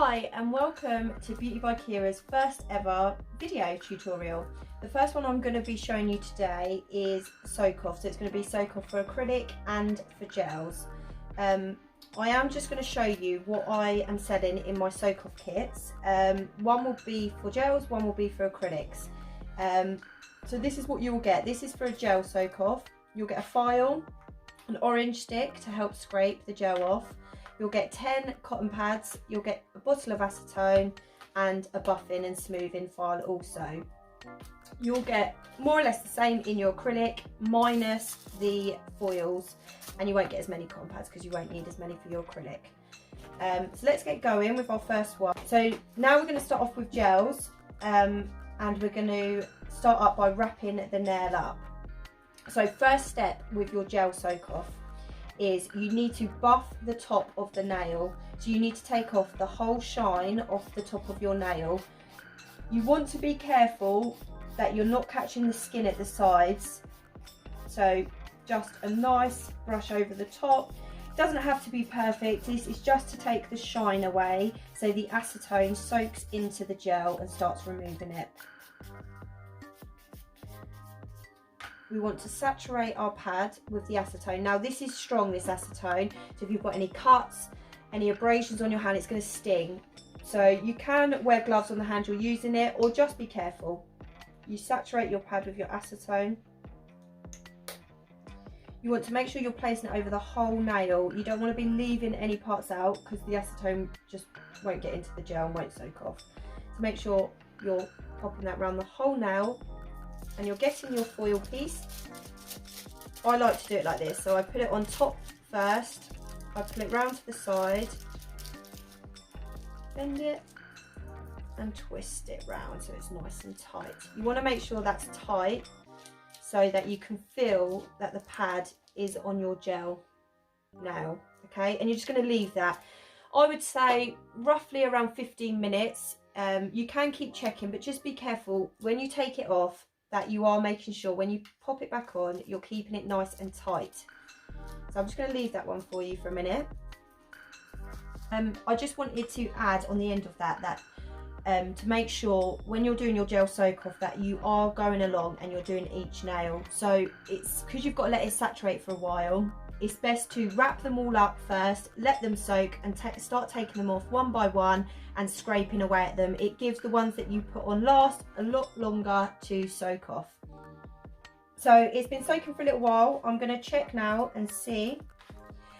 Hi and welcome to Beauty by Kira's first ever video tutorial. The first one I'm going to be showing you today is Soak Off. So it's going to be Soak Off for acrylic and for gels. I am just going to show you what I am selling in my Soak Off kits. One will be for gels, one will be for acrylics. So this is what you will get. This is for a gel Soak Off. You'll get a file, an orange stick to help scrape the gel off. You'll get 10 cotton pads, you'll get a bottle of acetone and a buffing and smoothing file also. You'll get more or less the same in your acrylic minus the foils, and you won't get as many cotton pads because you won't need as many for your acrylic. So let's get going with our first one. So now we're going to start off with gels and we're going to start up by wrapping the nail up. So first step with your gel Soak Off is you need to buff the top of the nail. So you need to take off the whole shine off the top of your nail. You want to be careful that you're not catching the skin at the sides. So just a nice brush over the top. It doesn't have to be perfect. This is just to take the shine away so the acetone soaks into the gel and starts removing it. We want to saturate our pad with the acetone. Now this is strong, this acetone, so if you've got any cuts, any abrasions on your hand, it's going to sting. So you can wear gloves on the hand you're using it, or just be careful. You saturate your pad with your acetone. You want to make sure you're placing it over the whole nail. You don't want to be leaving any parts out because the acetone just won't get into the gel and won't soak off. So make sure you're popping that around the whole nail. And you're getting your foil piece. I like to do it like this, so I put it on top first, I pull it round to the side, bend it and twist it round so it's nice and tight. You want to make sure that's tight so that you can feel that the pad is on your gel now, okay? And you're just going to leave that, I would say, roughly around 15 minutes. You can keep checking, but just be careful when you take it off that you are making sure when you pop it back on, you're keeping it nice and tight. So I'm just going to leave that one for you for a minute. I just wanted to add on the end of that to make sure when you're doing your gel Soak Off that you are going along and you're doing each nail. So it's because you've got to let it saturate for a while. It's best to wrap them all up first, let them soak and start taking them off one by one and scraping away at them. It gives the ones that you put on last a lot longer to soak off. So it's been soaking for a little while. I'm going to check now and see.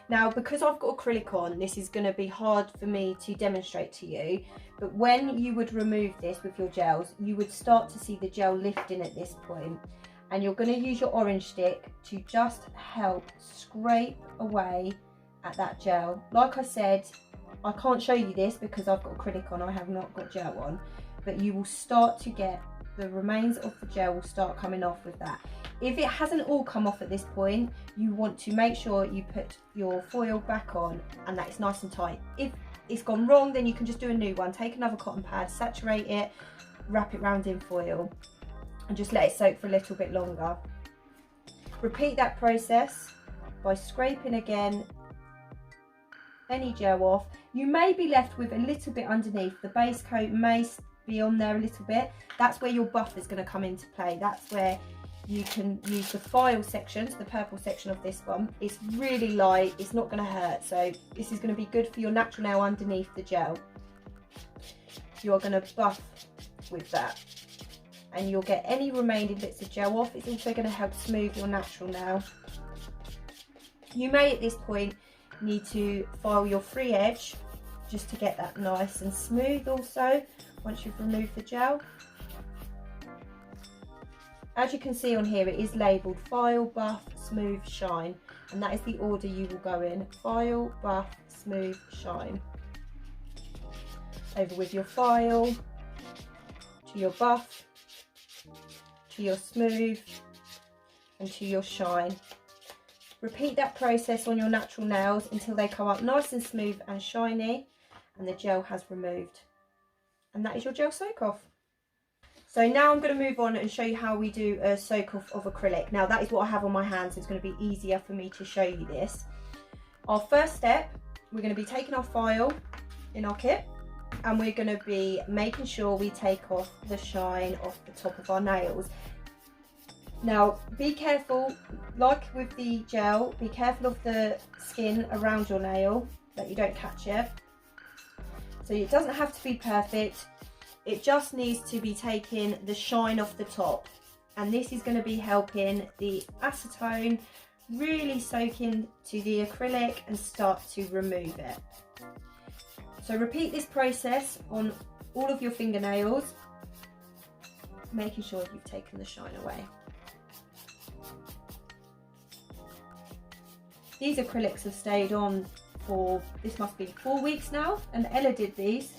Now, because I've got acrylic on, this is going to be hard for me to demonstrate to you, but when you would remove this with your gels, you would start to see the gel lifting at this point. And you're going to use your orange stick to just help scrape away at that gel. Like I said, I can't show you this because I've got acrylic on, I have not got gel on, but you will start to get the remains of the gel will start coming off with that. If it hasn't all come off at this point, you want to make sure you put your foil back on and that it's nice and tight. If it's gone wrong, then you can just do a new one. Take another cotton pad, saturate it, wrap it round in foil, and just let it soak for a little bit longer. Repeat that process by scraping again any gel off. You may be left with a little bit underneath. The base coat may be on there a little bit. That's where your buff is going to come into play. That's where you can use the file section, so the purple section of this one. It's really light, it's not going to hurt, so this is going to be good for your natural nail underneath the gel. You're going to buff with that, and you'll get any remaining bits of gel off. It's also going to help smooth your natural nail. You may at this point need to file your free edge just to get that nice and smooth also once you've removed the gel. As you can see on here, it is labelled file, buff, smooth, shine, and that is the order you will go in: file, buff, smooth, shine. Over with your file, to your buff, to your smooth, and to your shine. Repeat that process on your natural nails until they come up nice and smooth and shiny and the gel has removed. And that is your gel Soak Off. So now I'm going to move on and show you how we do a Soak Off of acrylic. Now that is what I have on my hands, so it's going to be easier for me to show you this. Our first step, we're going to be taking our file in our kit and we're going to be making sure we take off the shine off the top of our nails. Now be careful, like with the gel, be careful of the skin around your nail that you don't catch it. So it doesn't have to be perfect, it just needs to be taking the shine off the top, and this is going to be helping the acetone really soak into the acrylic and start to remove it. So repeat this process on all of your fingernails, making sure you've taken the shine away. These acrylics have stayed on for, this must be 4 weeks now, and Ella did these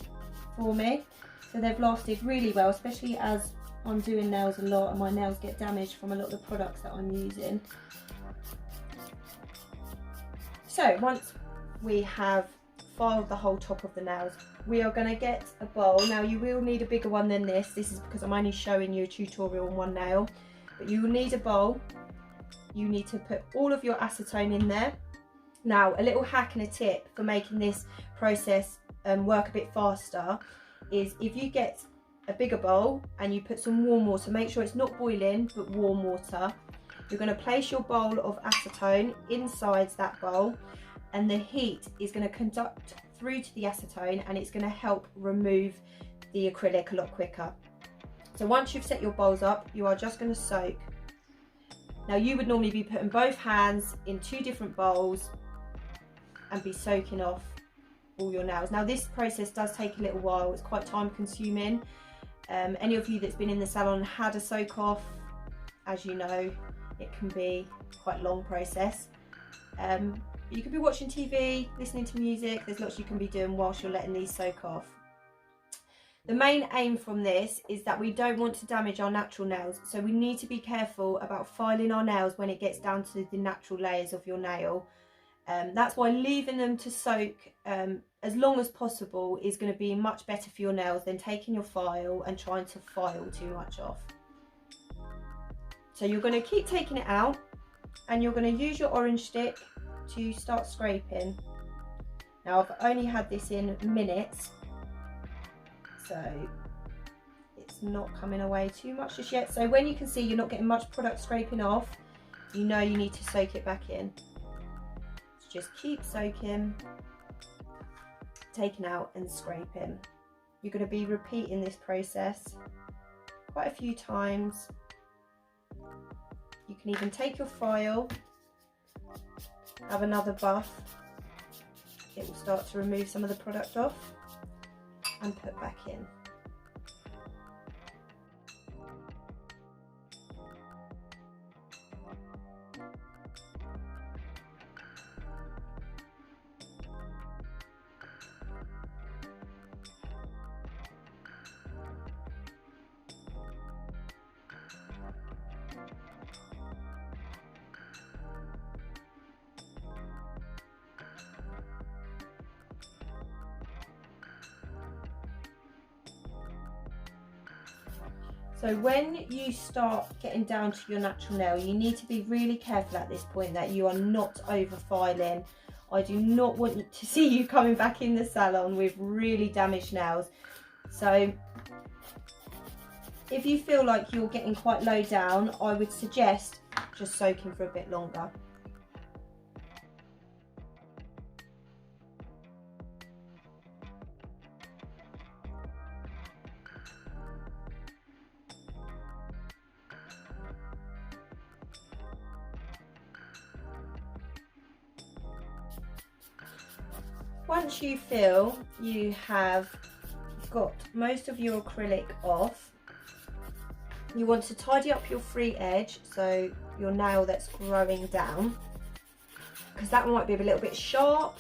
for me. So they've lasted really well, especially as I'm doing nails a lot and my nails get damaged from a lot of the products that I'm using. So once we have filed the whole top of the nails, we are going to get a bowl. Now you will need a bigger one than this. This is because I'm only showing you a tutorial on one nail, but you will need a bowl. You need to put all of your acetone in there. Now a little hack and a tip for making this process work a bit faster is if you get a bigger bowl and you put some warm water, make sure it's not boiling but warm water. You're going to place your bowl of acetone inside that bowl, and the heat is going to conduct through to the acetone and it's going to help remove the acrylic a lot quicker. So once you've set your bowls up, you are just going to soak. Now you would normally be putting both hands in 2 different bowls and be soaking off all your nails. Now this process does take a little while, it's quite time consuming. Any of you that's been in the salon and had a soak off, as you know, it can be quite a long process. You could be watching TV, listening to music, there's lots you can be doing whilst you're letting these soak off. The main aim from this is that we don't want to damage our natural nails, so we need to be careful about filing our nails when it gets down to the natural layers of your nail. That's why leaving them to soak as long as possible is going to be much better for your nails than taking your file and trying to file too much off. So you're going to keep taking it out and you're going to use your orange stick to start scraping. Now I've only had this in minutes, so it's not coming away too much just yet. So when you can see you're not getting much product scraping off, you know you need to soak it back in. So just keep soaking, taking out and scraping. You're going to be repeating this process quite a few times. You can even take your file, have another buff, it will start to remove some of the product off and put back in. So when you start getting down to your natural nail, you need to be really careful at this point that you are not over filing. I do not want to see you coming back in the salon with really damaged nails. So if you feel like you're getting quite low down, I would suggest just soaking for a bit longer. Once you feel you have got most of your acrylic off, you want to tidy up your free edge, so your nail that's growing down, because that might be a little bit sharp.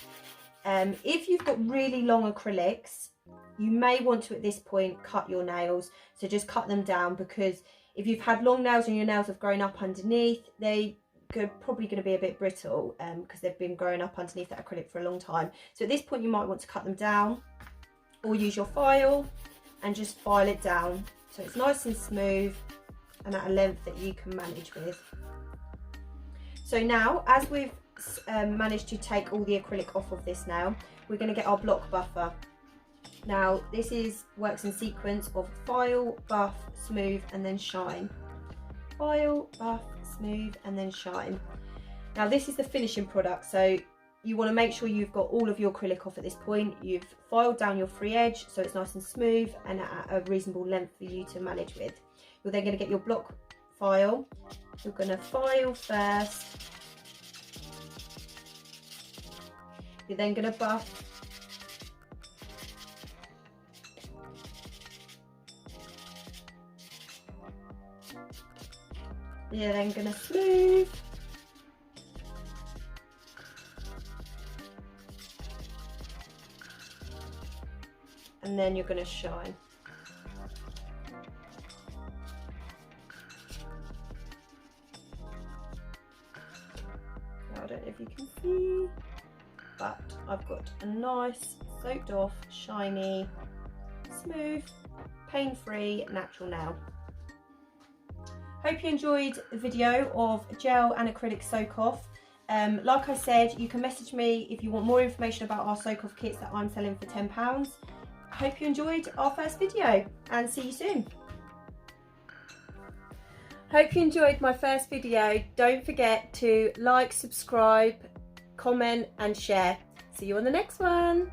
If you've got really long acrylics, you may want to at this point cut your nails, so just cut them down, because if you've had long nails and your nails have grown up underneath, they probably going to be a bit brittle because they've been growing up underneath that acrylic for a long time. So at this point you might want to cut them down, or use your file and just file it down so it's nice and smooth and at a length that you can manage with. So now, as we've managed to take all the acrylic off of this nail, we're going to get our block buffer. Now this works in sequence of file, buff, smooth and then shine. File, buff, smooth and then shine. Now this is the finishing product, so you want to make sure you've got all of your acrylic off at this point. You've filed down your free edge so it's nice and smooth and at a reasonable length for you to manage with. You're then going to get your block file. You're going to file first. You're then going to buff. You're then going to smooth. And then you're going to shine. Now, I don't know if you can see, but I've got a nice soaked off, shiny, smooth, pain-free, natural nail. Hope you enjoyed the video of gel and acrylic soak off. Like I said, you can message me if you want more information about our soak off kits that I'm selling for £10. Hope you enjoyed our first video and see you soon. Hope you enjoyed my first video. Don't forget to like, subscribe, comment and share. See you on the next one.